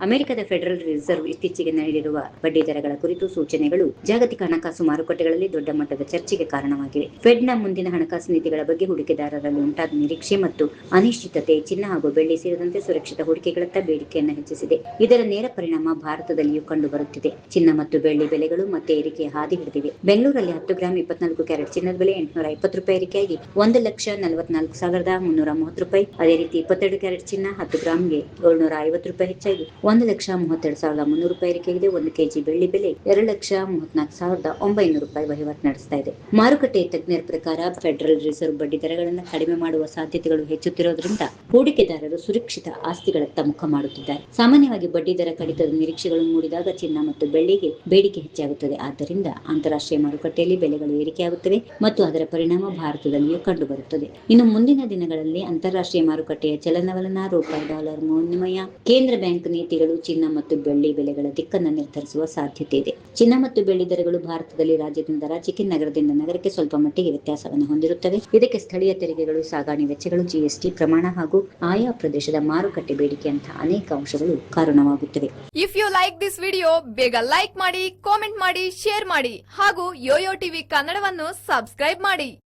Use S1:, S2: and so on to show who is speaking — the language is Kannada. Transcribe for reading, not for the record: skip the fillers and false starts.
S1: ಅಮೆರಿಕದ ಫೆಡರಲ್ ರಿಸರ್ವ್ ಇತ್ತೀಚೆಗೆ ನೀಡಿರುವ ಬಡ್ಡಿ ದರಗಳ ಕುರಿತು ಸೂಚನೆಗಳು ಜಾಗತಿಕ ಹಣಕಾಸು ಮಾರುಕಟ್ಟೆಗಳಲ್ಲಿ ದೊಡ್ಡ ಮಟ್ಟದ ಚರ್ಚೆಗೆ ಕಾರಣವಾಗಿವೆ. ಫೆಡ್ನ ಮುಂದಿನ ಹಣಕಾಸು ನೀತಿಗಳ ಬಗ್ಗೆ ಹೂಡಿಕೆದಾರರಲ್ಲಿ ಉಂಟಾದ ನಿರೀಕ್ಷೆ ಮತ್ತು ಅನಿಶ್ಚಿತತೆ ಚಿನ್ನ ಹಾಗೂ ಬೆಳ್ಳಿ ಸೇರಿದಂತೆ ಸುರಕ್ಷಿತ ಹೂಡಿಕೆಗಳತ್ತ ಬೇಡಿಕೆಯನ್ನು ಹೆಚ್ಚಿಸಿದೆ. ಇದರ ನೇರ ಪರಿಣಾಮ ಭಾರತದಲ್ಲಿಯೂ ಕಂಡುಬರುತ್ತಿದೆ. ಚಿನ್ನ ಮತ್ತು ಬೆಳ್ಳಿ ಬೆಲೆಗಳು ಮತ್ತೆ ಏರಿಕೆಯ ಹಾದಿ ಹಿಡಿದಿವೆ. ಬೆಂಗಳೂರಲ್ಲಿ 10 ಗ್ರಾಂ 24 ಕ್ಯಾರೆಟ್ ಚಿನ್ನದ ಬೆಲೆ ₹850 ಏರಿಕೆಯಾಗಿ ₹1,44,330. ಅದೇ ರೀತಿ 22 ಕ್ಯಾರೆಟ್ ಚಿನ್ನ 10 ಗ್ರಾಂಗೆ ₹750 ಹೆಚ್ಚಾಗಿ ₹1,32,300 ಏರಿಕೆಯಾಗಿದೆ. 1 ಕೆಜಿ ಬೆಳ್ಳಿ ಬೆಲೆ ₹2,34,900 ವಹಿವಾಟು ನಡೆಸ್ತಾ ಇದೆ. ಮಾರುಕಟ್ಟೆ ತಜ್ಞರ ಪ್ರಕಾರ ಫೆಡರಲ್ ರಿಸರ್ವ್ ಬಡ್ಡಿ ದರಗಳನ್ನು ಕಡಿಮೆ ಮಾಡುವ ಸಾಧ್ಯತೆಗಳು ಹೆಚ್ಚುತ್ತಿರುವುದರಿಂದ ಹೂಡಿಕೆದಾರರು ಸುರಕ್ಷಿತ ಆಸ್ತಿಗಳತ್ತ ಮುಖ ಮಾಡುತ್ತಿದ್ದಾರೆ. ಸಾಮಾನ್ಯವಾಗಿ ಬಡ್ಡಿ ದರ ಕಡಿತದ ನಿರೀಕ್ಷೆಗಳು ಮೂಡಿದಾಗ ಚಿನ್ನ ಮತ್ತು ಬೆಳ್ಳಿಗೆ ಬೇಡಿಕೆ ಹೆಚ್ಚಾಗುತ್ತದೆ. ಆದ್ದರಿಂದ ಅಂತಾರಾಷ್ಟ್ರೀಯ ಮಾರುಕಟ್ಟೆಯಲ್ಲಿ ಬೆಲೆಗಳು ಏರಿಕೆಯಾಗುತ್ತವೆ ಮತ್ತು ಅದರ ಪರಿಣಾಮ ಭಾರತದಲ್ಲಿಯೂ ಕಂಡುಬರುತ್ತದೆ. ಇನ್ನು ಮುಂದಿನ ದಿನಗಳಲ್ಲಿ ಅಂತಾರಾಷ್ಟ್ರೀಯ ಮಾರುಕಟ್ಟೆಯ ಚಲನವಲನ, ರೂಪಾಯಿ ಡಾಲರ್ ವಿನಿಮಯ, ಕೇಂದ್ರ ಬ್ಯಾಂಕ್ ನೀತಿಗಳು ಚಿನ್ನ ಮತ್ತು ಬೆಳ್ಳಿ ಬೆಲೆಗಳ ದಿಕ್ಕನ್ನು ನಿರ್ಧರಿಸುವ ಸಾಧ್ಯತೆ ಇದೆ. ಚಿನ್ನ ಮತ್ತು ಬೆಳ್ಳಿ ದರಗಳು ಭಾರತದಲ್ಲಿ ರಾಜ್ಯದಿಂದ ರಾಜ್ಯಕ್ಕೆ, ನಗರದಿಂದ ನಗರಕ್ಕೆ ಸ್ವಲ್ಪ ಮಟ್ಟಿಗೆ ವ್ಯತ್ಯಾಸವನ್ನು ಹೊಂದಿರುತ್ತವೆ. ಇದಕ್ಕೆ ಸ್ಥಳೀಯ ತೆರಿಗೆಗಳು, ಸಾಗಣೆ ವೆಚ್ಚಗಳು, ಜಿಎಸ್ಟಿ ಪ್ರಮಾಣ ಹಾಗೂ ಆಯಾ ಪ್ರದೇಶದ ಮಾರುಕಟ್ಟೆ ಬೇಡಿಕೆಯಂತಹ ಅನೇಕ ಅಂಶಗಳು ಕಾರಣವಾಗುತ್ತವೆ.
S2: If you like this video, ಬೇಗ ಲೈಕ್ ಮಾಡಿ, ಕಾಮೆಂಟ್ ಮಾಡಿ, ಶೇರ್ ಮಾಡಿ ಹಾಗೂ ಯೋಯೋ ಟಿವಿ ಕನ್ನಡವನ್ನು ಸಬ್ಸ್ಕ್ರೈಬ್ ಮಾಡಿ.